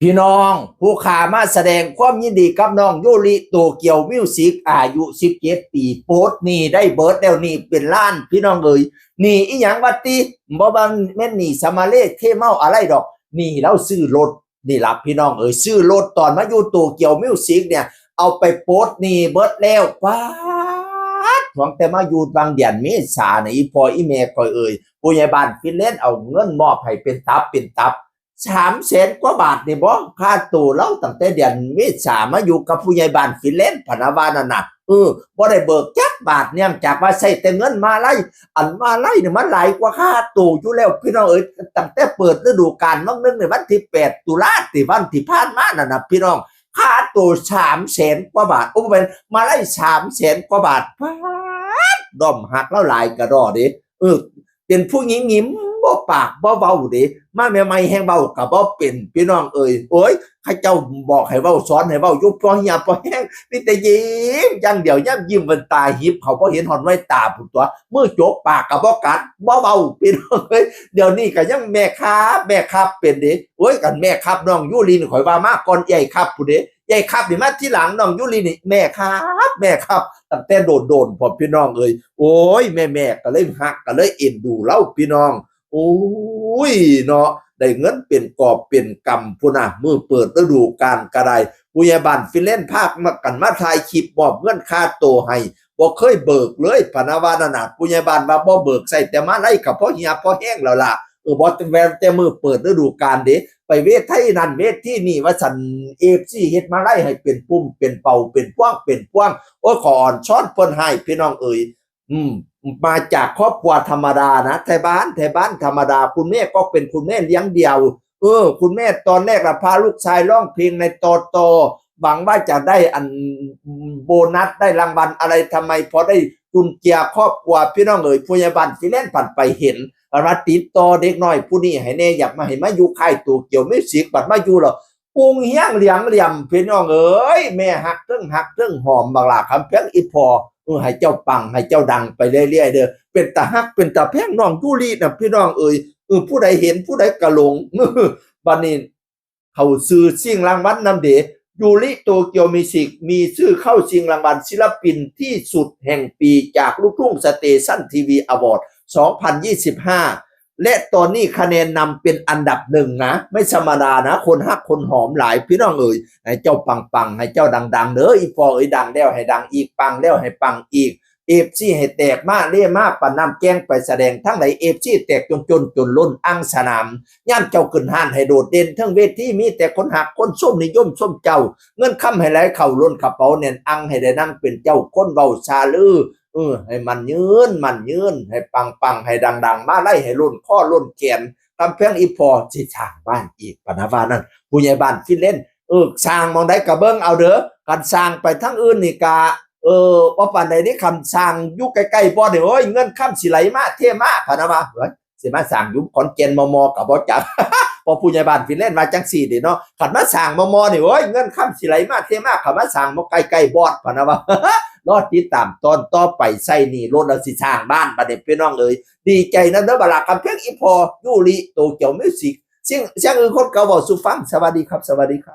พี่น้องผู้ขามาแสดงความยินดีกับน้องยูริโตเกียวมิวสิกอายุ17 ปีโพสต์นี่ได้เบิร์ดแล้วนี่เป็นล้านพี่น้องเอ๋ยนี่อีหยังวัดติบ่บันแม่นนี่สมาเลเทเมาอะไรดอกนี่เราซื้อรถนี่ล่ะพี่น้องเอ๋ยซื้อรถตอนมาอยู่โตเกียวมิวสิกเนี่ยเอาไปโพสต์นี่เบิร์ดแล้วว้าดหวังแต่มาอยู่บางเดือนเมษาเนี่ยอีพออีเมคอยเอ่ยผู้ใหญ่บ้านฟินแลนด์เอาเงินมอบให้เป็นตับ300,000 กว่าบาทนี่บ่ค่าตัวเราตั้งแต่เดือนเมษามาอยู่กับผู้ใหญ่บ้านฟินแลนด์พะนะว่านั่นน่ะบ่ได้เบิกจักบาทเนี่ยจากว่าใช้แต่เงินมาไล่อันมาไล่เนี่ยมันหลายกว่าค่าตัวอยู่แล้วพี่น้องเอ้ยตั้งแต่เปิดฤดูกาลมื้อนึงในวันที่8 ตุลาที่วันที่ผ่านมานั่นน่ะพี่น้องค่าตัว300,000 กว่าบาทเป็นมาไล่300,000 กว่าบาทป๊าดด้อมหักแล้วหลายกระดอเด้เป็นผู้หญิงยิ้มบ่ปากบ่เบาเด้มาใหม่ๆแฮงเบาก็บ่เป็นพี่น้องเอ้ยโอ้ยข้าเจ้าบอกให้เว้าสอนให้เว้าอยู่พอเหียพอแห้งมีแต่ยิ้มอย่างเดียวย่ำยิ้มบนตาหิบเขาบ่เห็นฮอดไว้ตาพุ่นตัวมือจกปากก็บ่กัดบ่เว้าพี่น้องเอ้ยเดี๋ยวนี้ก็ยังแม่ครับเป็นเด้โอ้ยกันแม่ครับน้องยูรินี่ข่อยว่ามาก่อนใหญ่ครับพุ่นเด้ใหญ่ครับนี่มาทีหลังน้องยูรินี่แม่ครับตั้งแต่โดนพอพี่น้องเอ้ยโอ้ยแม่ก็เลยฮักก็เลยเอ็นดูเราพี่น้องโอ้ยเนาะได้เงินเป็นกอบเป็นกำพุ่นน่ะมือเปิดฤดูกาลก็ได้ผู้ใหญ่บ้านฟินแลนด์ภาคมากันมาถ่ายคลิปมอบเงินค่าโตให้บ่เคยเบิกเลยพะนะว่านั่นน่ะผู้ใหญ่บ้านว่าบ่เบิกใส่แต่มาไล่กับพ่อเหียพ่อแห้งแล้วล่ะบ่แต่มือเปิดฤดูกาลเด้ไปเวทีนั่นเวทีนี่ว่าซั่น FC เฮ็ดมาไล่ให้เป็นปุ่มเป็นเป่าเป็นพวงโอ้ขออ่อนช้อนเพิ่นให้พี่น้องเอ๋ยมาจากครอบครัวธรรมดานะไทยบ้านธรรมดาคุณแม่ก็เป็นคุณแม่เลี้ยงเดี่ยวคุณแม่ตอนแรกละพาลูกชายร้องเพลงในโตหวังว่าจะได้อันโบนัสได้รางวัลอะไรทำไมพอได้จุนเกียร์ครอบครัวพี่น้องเอ๋ยผู้ใหญ่บ้านฟิแลนซ์ผ่านไปเห็นมาติดต่อเด็กน้อยผู้นี้ให้แน่อยากมาให้มาอยู่ค่ายตัวเกี่ยวมิวสิกบัดมาอยู่หรอปุงเฮียงเหลี่ยมพี่น้องเอ๋ยแม่หักเรื่องหอมบักหลาคำเพียงอีพอให้เจ้าปังให้เจ้าดังไปเรื่อยๆเด้อเป็นตาฮักเป็นตาแพงน้องยูริน่ะพี่น้องเอ๋ยผู้ใดเห็นผู้ใดกะหลงบัดนี้เขาซื้อชิงรางวัลนำเดยูริโตเกียวมิวสิกมีชื่อเข้าชิงรางวัลศิลปินที่สุดแห่งปีจากลูกทุ่งสเตชันทีวีอวอร์ด2025และตอนนี้คะแนนนำเป็นอันดับ1นะไม่ธรรมดานะคนฮักคนหอมหลายพี่น้องเอ๋ยให้เจ้าปังให้เจ้าดังๆเด้ออีฟอเอ้ยดังแล้วให้ดังอีกปังแล้วให้ปังอีกFCให้แตกมาเล่มาปานน้ำแกงไปแสดงทั้งไหนFCแตกจนล้นอังสนามย่ำเจ้าขึ้นห้านให้โดดเด่นทั้งเวทีมีแต่คนหักคนส้มนิยมส้มเจ้าเงินค่ำให้ไหลเข่าล้นกระเป๋าเน่นอังให้ได้นั่งเป็นเจ้าคนเบาชาลือให้มันยืนให้ปังให้ดังมาไล่ให้ล้นข้อล้นแขนกำแพงอีพอสิสร้างบ้านอีกปะนะว่านั่นผู้ใหญ่บ้านฟินแลนด์สร้างมองได้กระเบิ้งเอาเด้อกันสร้างไปทั้งอื่นนี่กะบ่ปานใดนี่คำสร้างอยู่ใกล้ๆบ่ได้โอ้ยเงินค่ำสิไหลมาเทมาพะนะว่าเฮ้ยสิมาสร้างอยู่ขอนแก่นมอก็บ่จัก พอผู้ใหญ่บ้านฟินแลนด์มาจังซี่เด้เนาะคันมาสร้างมอนี่โอ้ยเงินค่ำสิไหลมาเทมาคันมาสร้างบ่ใกล้ๆบอดพะนะว่ารอติดตามตอนต่อไปใส่นี่รถแล้วสิสร้างบ้านบัดนี้พี่น้องเอ้ยดีใจนะเด้อบัดล่ะคำเพียงอีพอยูริโตเกียวมิวสิกเสียงคนเก่าเว้าสู่ฟังสวัสดีครับ